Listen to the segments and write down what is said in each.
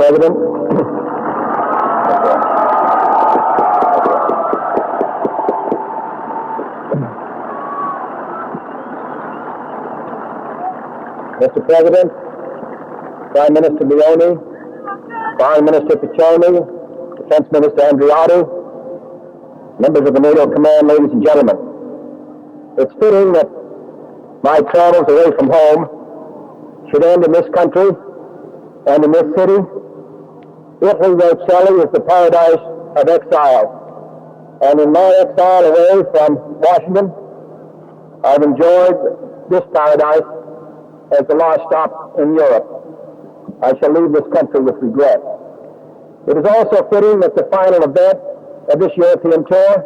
President. Mr. President, Prime Minister Leone, Foreign Minister Piccioni, Defense Minister Andreotti, members of the NATO Command, ladies and gentlemen. It's fitting that my travels away from home should end in this country and in this city. Italy, wrote Shelley, is the paradise of exile. And in my exile away from Washington, I've enjoyed this paradise as the last stop in Europe. I shall leave this country with regret. It is also fitting that the final event of this European tour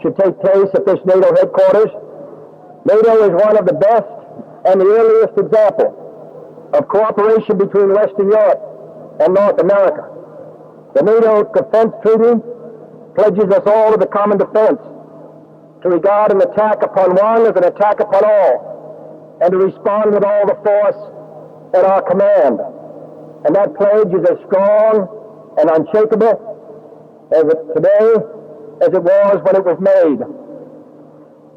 should take place at this NATO headquarters. NATO is one of the best and the earliest example of cooperation between Western Europe and North America. The NATO Defense Treaty pledges us all to the common defense, to regard an attack upon one as an attack upon all, and to respond with all the force at our command. And that pledge is as strong and unshakable today as it was when it was made.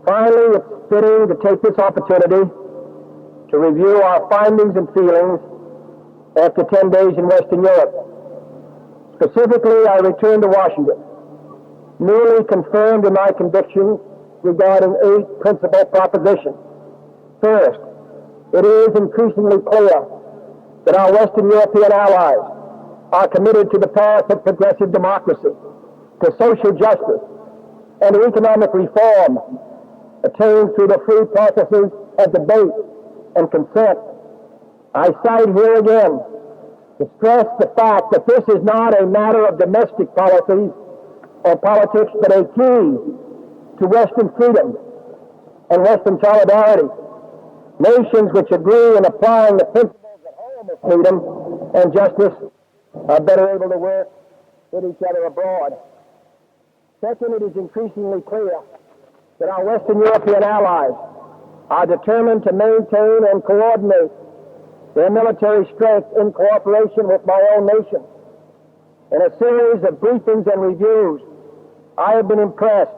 Finally, it's fitting to take this opportunity to review our findings and feelings after 10 days in Western Europe. Specifically, I returned to Washington, newly confirmed in my convictions regarding 8 principal propositions. First, it is increasingly clear that our Western European allies are committed to the path of progressive democracy, to social justice, and to economic reform attained through the free processes of debate and consent. I cite here again to stress the fact that this is not a matter of domestic policies or politics, but a key to Western freedom and Western solidarity. Nations which agree in applying the principles at home of freedom and justice are better able to work with each other abroad. Second, it is increasingly clear that our Western European allies are determined to maintain and coordinate their military strength in cooperation with my own nation. In a series of briefings and reviews, I have been impressed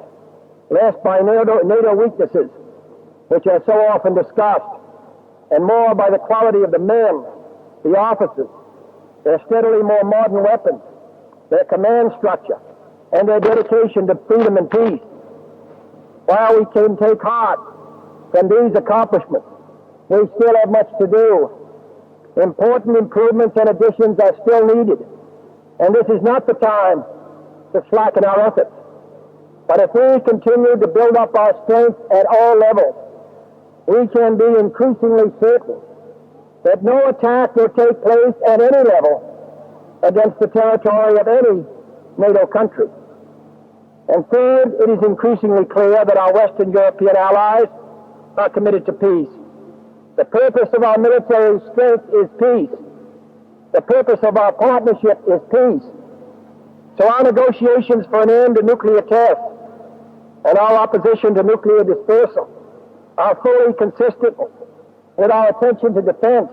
less by NATO weaknesses, which are so often discussed, and more by the quality of the men, the officers, their steadily more modern weapons, their command structure, and their dedication to freedom and peace. While we can take heart from these accomplishments, we still have much to do. Important improvements and additions are still needed, and this is not the time to slacken our efforts. But if we continue to build up our strength at all levels, we can be increasingly certain that no attack will take place at any level against the territory of any NATO country. And third, it is increasingly clear that our Western European allies are committed to peace. The purpose of our military strength is peace. The purpose of our partnership is peace. So our negotiations for an end to nuclear tests and our opposition to nuclear dispersal are fully consistent with our attention to defense.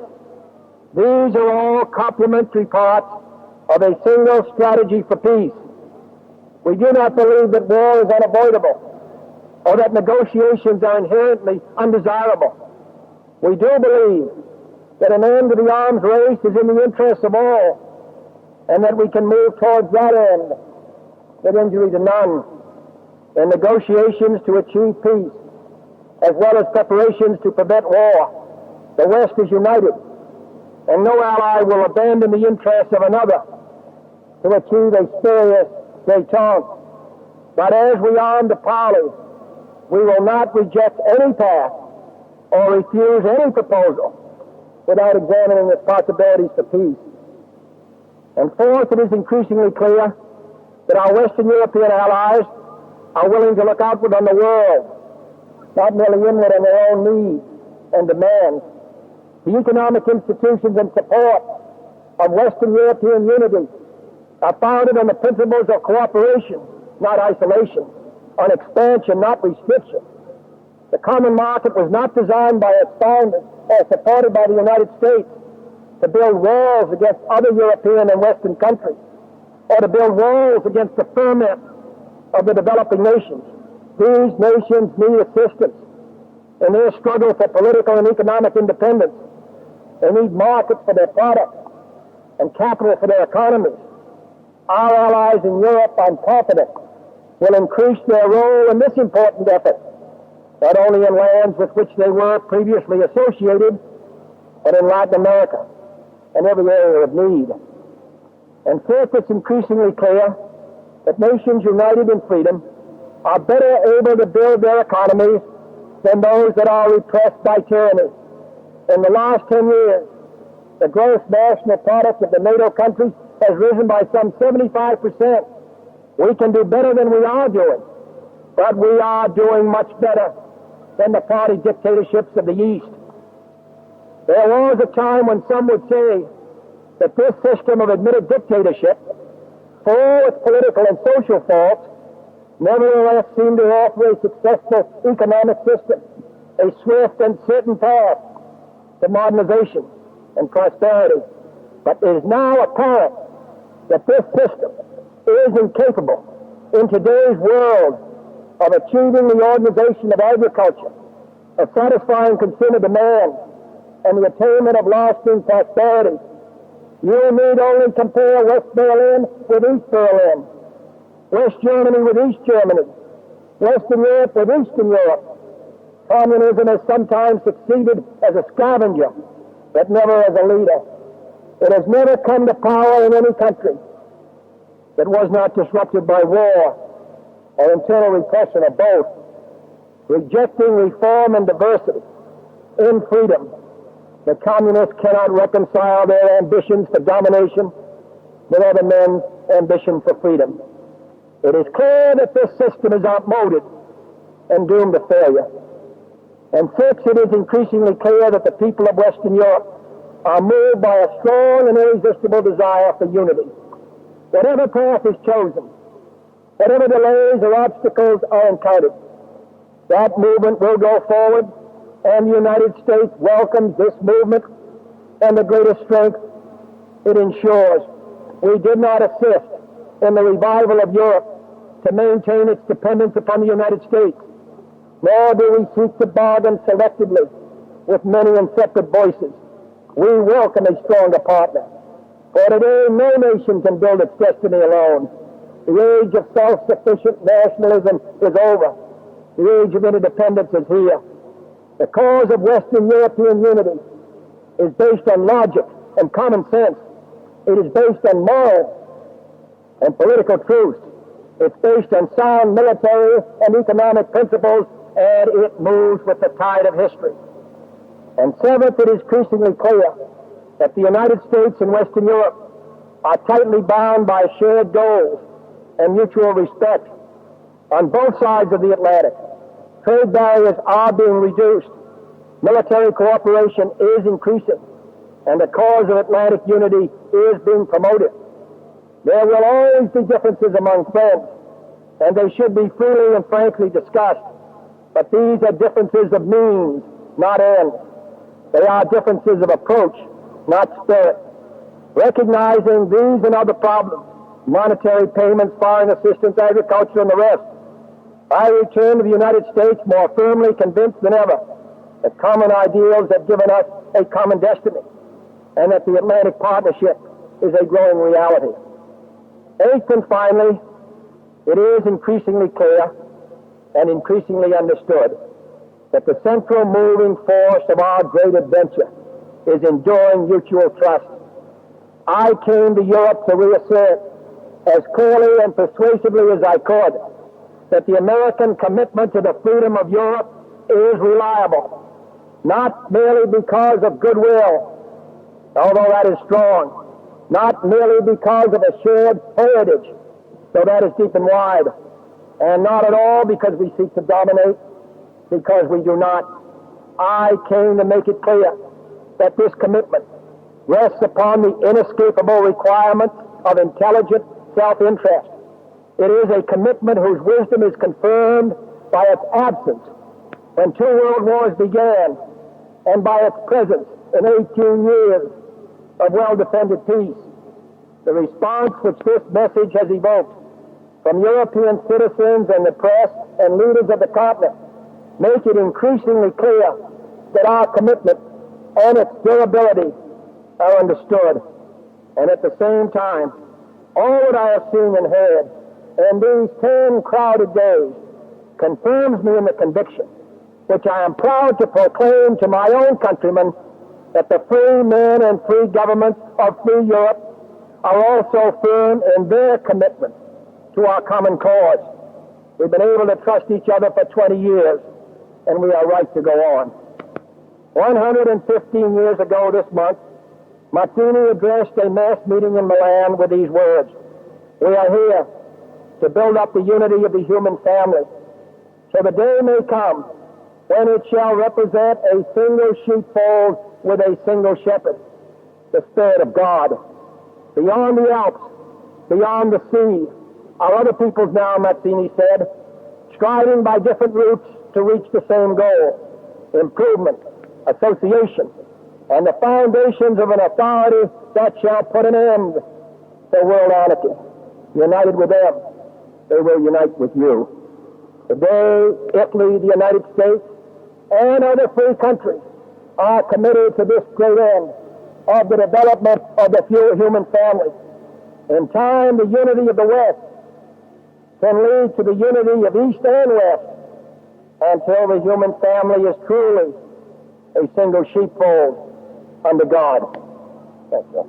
These are all complementary parts of a single strategy for peace. We do not believe that war is unavoidable or that negotiations are inherently undesirable. We do believe that an end to the arms race is in the interests of all, and that we can move towards that end with injury to none. In negotiations to achieve peace, as well as preparations to prevent war, the West is united, and no ally will abandon the interests of another to achieve a spurious détente. But as we arm the parley, we will not reject any path or refuse any proposal without examining its possibilities for peace. And fourth, it is increasingly clear that our Western European allies are willing to look outward on the world, not merely inward on their own needs and demands. The economic institutions and support of Western European unity are founded on the principles of cooperation, not isolation, on expansion, not restriction. The common market was not designed by its founders or supported by the United States to build walls against other European and Western countries, or to build walls against the ferment of the developing nations. These nations need assistance in their struggle for political and economic independence. They need markets for their products and capital for their economies. Our allies in Europe, I'm confident, will increase their role in this important effort, not only in lands with which they were previously associated, but in Latin America and every area of need. And fifth, it's increasingly clear that nations united in freedom are better able to build their economies than those that are repressed by tyranny. In the last 10 years, the gross national product of the NATO countries has risen by some 75%. We can do better than we are doing, but we are doing much better than the party dictatorships of the East. There was a time when some would say that this system of admitted dictatorship, for all its political and social faults, nevertheless seemed to offer a successful economic system, a swift and certain path to modernization and prosperity. But it is now apparent that this system is incapable in today's world of achieving the organization of agriculture, of satisfying consumer demand, and the attainment of lasting prosperity. You need only compare West Berlin with East Berlin, West Germany with East Germany, Western Europe with Eastern Europe. Communism has sometimes succeeded as a scavenger, but never as a leader. It has never come to power in any country that was not disrupted by war or internal repression, or both. Rejecting reform and diversity in freedom, the communists cannot reconcile their ambitions for domination with other men's ambition for freedom. It is clear that this system is outmoded and doomed to failure. And six, it is increasingly clear that the people of Western Europe are moved by a strong and irresistible desire for unity. Whatever path is chosen, whatever delays or obstacles are encountered, that movement will go forward, and the United States welcomes this movement and the greatest strength it ensures. We did not assist in the revival of Europe to maintain its dependence upon the United States, nor do we seek to bargain selectively with many and separate voices. We welcome a stronger partner. For today, no nation can build its destiny alone. The age of self-sufficient nationalism is over. The age of interdependence is here. The cause of Western European unity is based on logic and common sense. It is based on moral and political truth. It's based on sound military and economic principles, and it moves with the tide of history. And seventh, it is increasingly clear that the United States and Western Europe are tightly bound by shared goals and mutual respect. On both sides of the Atlantic, trade barriers are being reduced, military cooperation is increasing, and the cause of Atlantic unity is being promoted. There will always be differences among friends, and they should be freely and frankly discussed, but these are differences of means, not ends. They are differences of approach, not spirit. Recognizing these and other problems, monetary payments, foreign assistance, agriculture, and the rest, I return to the United States more firmly convinced than ever that common ideals have given us a common destiny, and that the Atlantic Partnership is a growing reality. Eighth and finally, it is increasingly clear and increasingly understood that the central moving force of our great adventure is enduring mutual trust. I came to Europe to reassert as clearly and persuasively as I could that the American commitment to the freedom of Europe is reliable, not merely because of goodwill, although that is strong, not merely because of a shared heritage, though that is deep and wide, and not at all because we seek to dominate, because we do not. I came to make it clear that this commitment rests upon the inescapable requirements of intelligent self-interest. It is a commitment whose wisdom is confirmed by its absence when 2 world wars began, and by its presence in 18 years of well-defended peace. The response which this message has evoked from European citizens and the press and leaders of the continent make it increasingly clear that our commitment and its durability are understood. And at the same time, all that I have seen and heard in these 10 crowded days confirms me in the conviction, which I am proud to proclaim to my own countrymen, that the free men and free governments of free Europe are also firm in their commitment to our common cause. We've been able to trust each other for 20 years, and we are right to go on. 115 years ago this month, Mazzini addressed a mass meeting in Milan with these words: "We are here to build up the unity of the human family, so the day may come when it shall represent a single sheepfold with a single shepherd, the Spirit of God. Beyond the Alps, beyond the sea, are other peoples now," Mazzini said, "striving by different routes to reach the same goal: improvement, association, and the foundations of an authority that shall put an end to world anarchy. United with them, they will unite with you." Today, Italy, the United States, and other free countries are committed to this great end of the development of the human family. In time, the unity of the West can lead to the unity of East and West, until the human family is truly a single sheepfold under God. Thank you.